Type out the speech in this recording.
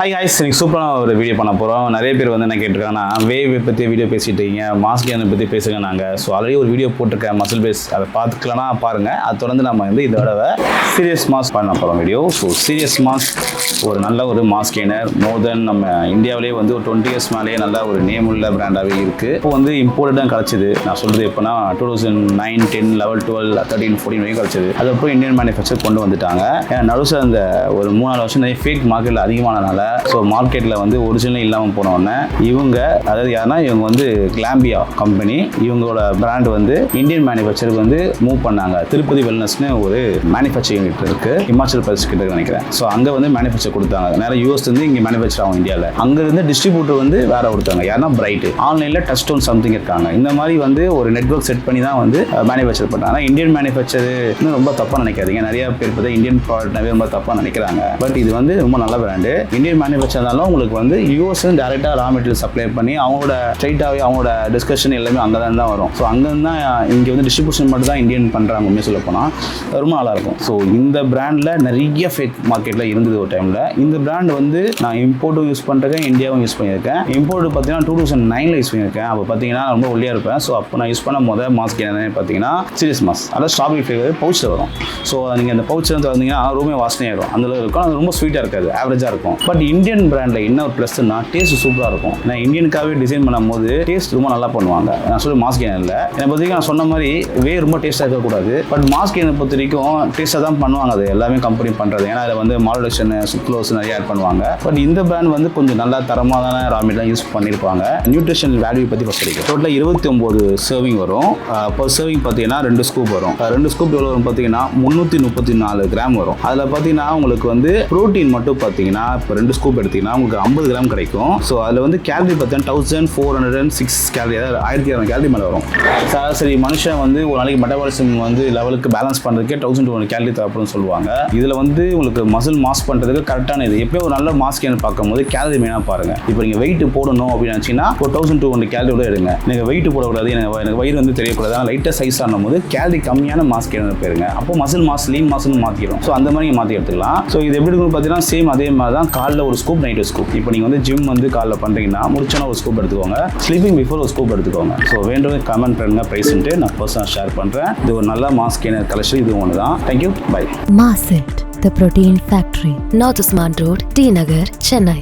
Hi ஹாய்ஸ், இன்னைக்கு சூப்பரான ஒரு வீடியோ பண்ண போகிறோம். நிறைய பேர் வந்து என்ன கேட்டிருக்காங்கன்னா, வேவ் பற்றி வீடியோ பேசிட்டு இருக்கீங்க, மாஸ் கெய்னர் பற்றி பேசுங்க. நாங்கள் ஆல்ரெடி ஒரு வீடியோ போட்டிருக்கேன் மசில் பேஸ், அதை பார்த்துக்கலன்னா பாருங்கள். அதை தொடர்ந்து நம்ம வந்து இந்த தடவை சீரியஸ் மாஸ் பண்ண போகிறோம் வீடியோ. சீரியஸ் மாஸ் ஒரு நல்ல ஒரு மாஸ் கெய்னர், மோர் தென் நம்ம இந்தியாவிலேயே வந்து ஒரு 20 years மேலேயே நல்ல ஒரு நேம் உள்ள பிராண்டாகவே இருக்குது. இப்போ வந்து இம்போர்ட்டடாக கிடச்சிது. நான் சொல்கிறது எப்போனா 2009, 10, 11, 12, 13, 14 வரைக்கும் கிடச்சிது. அதுக்கப்புறம் இந்தியன் மேனுஃபேக்சர் கொண்டு வந்துட்டாங்க. ஏன்னா நடுவில் அந்த ஒரு 3-4 வருஷம் நிறைய ஃபேக் மார்க்கெட்டில் அதிகமானனால மார்க்கெட்டில் வந்து ஒரிஜினல் இல்லாமல் போனோடனே இவங்க, அதாவது யாருன்னா இவங்க வந்து கிளாம்பியா கம்பெனி, இவங்களோட பிராண்ட் வந்து இந்தியன் மேனுஃபேக்சருக்கு வந்து மூவ் பண்ணாங்க. திருப்பதி வெல்னஸ்னு ஒரு மேனுஃபேக்சரிங் கிட்ட இருக்கு, இமாச்சல் பிரதேஷ் கிட்ட நினைக்கிறேன். ஸோ அங்கே வந்து மேனுஃபேக்சர் கொடுத்தாங்க. நேரம் யூஎஸ் வந்து இங்கே மேனுஃபேக்சர் ஆகும் இந்தியாவில். அங்கேருந்து டிஸ்ட்ரிபியூட்டர் வந்து வேற கொடுத்தாங்க. யாருன்னா பிரைட், ஆன்லைனில் டச் ஸ்டோன் சம்திங் இருக்காங்க. இந்த மாதிரி வந்து ஒரு நெட்வொர்க் செட் பண்ணி தான் வந்து மேனுஃபேக்சர் பண்ணாங்க. ஆனால் இந்தியன் மேனுஃபேக்சர் ரொம்ப தப்பாக நினைக்காதீங்க. நிறைய பேர் பார்த்தா இந்தியன் ப்ராடக்ட்னாவே ரொம்ப தப்பாக நினைக்கிறாங்க. பட் இது வந்து ரொம்ப நல்ல பிராண்டு. இந்தியன் மேனுஃபேக்சர் இருந்தாலும் உங்களுக்கு வந்து யூஎஸ் டேரெக்டாக ரா மெட்டீரியல் சப்ளை பண்ணி அவங்களோட ஸ்ட்ரைட்டாகவே அவங்களோட டிஸ்கஷன் எல்லாமே அங்கே தான் வரும். ஸோ அங்கேருந்து தான் இங்கே வந்து டிஸ்ட்ரிபியூஷன் மட்டும் தான் இந்தியன் பண்ணுறாங்க. உண்மையாக சொல்ல போனால் ரொம்ப நல்லாயிருக்கும். ஸோ இந்த பிராண்டில் நிறைய ஃபேக் மார்க்கெட்டில் இருந்தது ஒரு டைமில். இந்த பிராண்ட் வந்து நான் இம்போர்ட்டும் யூஸ் பண்ணிருக்கேன், இந்தியாவும் யூஸ் பண்ணியிருக்கேன். இம்போர்ட் பார்த்தீங்கன்னா 2009 யூஸ் பண்ணியிருக்கேன். அப்போ பார்த்தீங்கன்னா ரொம்ப ஒல்லியாக இருப்பேன். ஸோ அப்போ நான் யூஸ் பண்ண முதல் மாஸ்க் என்னன்னு பார்த்தீங்கன்னா சீரியஸ் மாஸ்க். அதாவது ஸ்ட்ராபெரி ஃப்ளேவர் பவுச்சில் வரும். ஸோ நீங்கள் அந்த பவுச்சில் வந்து வந்தீங்கன்னா ரொம்ப வாசனையாக அந்த இருக்கும். அது ரொம்ப ஸ்வீட்டாக இருக்காது, ஆவரேஜாக இருக்கும். பட் இந்தியன் பிராண்டில் என்ன ஒரு ப்ளஸ்னா டேஸ்ட் சூப்பராக இருக்கும். நான் இந்தியனுக்காகவே டிசைன் பண்ணும்போது டேஸ்ட் ரொம்ப நல்லா பண்ணுவாங்க. நான் சொல்லி மாஸ்க் கெய்னரில் என்னை பொறுத்த வரைக்கும் நான் சொன்ன மாதிரி ரொம்ப டேஸ்ட்டாக இருக்கக்கூடாது. பட் மாஸ்க் கெய்னர் பொறுத்த வரைக்கும் டேஸ்ட்டாக தான் பண்ணுவாங்க. அது எல்லாமே கம்பெனி பண்ணுறது. ஏன்னா அதில் வந்து மாடுலேஷன், சுக்ளோஸ் நிறைய ஆட் பண்ணுவாங்க. பட் இந்த பிராண்ட் வந்து கொஞ்சம் நல்லா தரமான ரா மெட்டீரியல் யூஸ் பண்ணியிருப்பாங்க. நியூட்ரிஷன் வேல்யூ பற்றி ஃபஸ்ட் கிடைக்கும். டோட்டலாக 29 சர்விங் வரும். பர் சர்விங் பார்த்தீங்கன்னா 2 ஸ்கூப் வரும். 2 ஸ்கூப் எவ்வளோ வரும் பார்த்தீங்கன்னா 334 கிராம் வரும். அதில் பார்த்தீங்கன்னா உங்களுக்கு வந்து ப்ரோட்டீன் மட்டும் பார்த்தீங்கன்னா இப்போ 2 ஸ்கூப் எடுத்தீங்கன்னா உங்களுக்கு 50 கிராம் கிடைக்கும். ஸோ அதில் வந்து கேலரி பார்த்தீங்கன்னா 1406 கேலரி, அதாவது 1200 கேலரி மேலே வரும். சரி, மனுஷன் வந்து ஒரு நாளைக்கு மெட்டபாலிசம் வந்து லெவலுக்கு பேலன்ஸ் பண்ணுறதுக்கே 1200 கேலரி தேவைப்படும்னு சொல்லுவாங்க. இதில் வந்து உங்களுக்கு மசில் மாஸ் பண்ணுறதுக்கு கரெக்டான இது. எப்போ ஒரு நல்ல மாஸ்க் பார்க்கும்போது கேலரி மெயினாக பாருங்கள். இப்போ நீங்கள் வெயிட் போடணும் அப்படின்னு நினச்சிங்கன்னா ஒரு 1200 கேலரியோட எடுங்க. நீங்கள் வெயிட் போடக்கூடாது, எனக்கு வயிறு வந்து தெரியக்கூடாது, ஆனால் லைட்டாக சைஸ் ஆனும்போது கேலரி கம்மியான மாஸ்க் போயிருங்க. அப்போ மசில் மாஸ், லீன் மாஸ்ன்னு மாற்றிடும். ஸோ அந்த மாதிரி மாற்றி எடுத்துக்கலாம். ஸோ இது எப்படி இருக்குன்னு பார்த்தீங்கன்னா சேம் அதே மாதிரி தான். காலைல ஒரு ஸ்கூப், நைட் ஒரு ஸ்கூப். இப்போ நீங்கள் வந்து ஜிம் வந்து காலைல பண்ணுறீங்கன்னா முடிச்சோன்னா ஒரு ஸ்கூப் எடுத்துக்கோங்க. ஸ்லீப்பிங் பிஃபோர் ஒரு ஸ்கூப் எடுத்துக்கோங்க. ஸோ வேண்டது கமெண்ட் பண்ணுங்க, ப்ரைஸ்ன்ட்டு நான் பர்சனலாக ஷேர் பண்ணுறேன். இது ஒரு நல்ல மாஸ்க் கெய்னர் கலெக்ஷன். இது ஒன்று தான். Thank you, bye. Masit, the protein factory, North Usman Road, T Nagar, Chennai.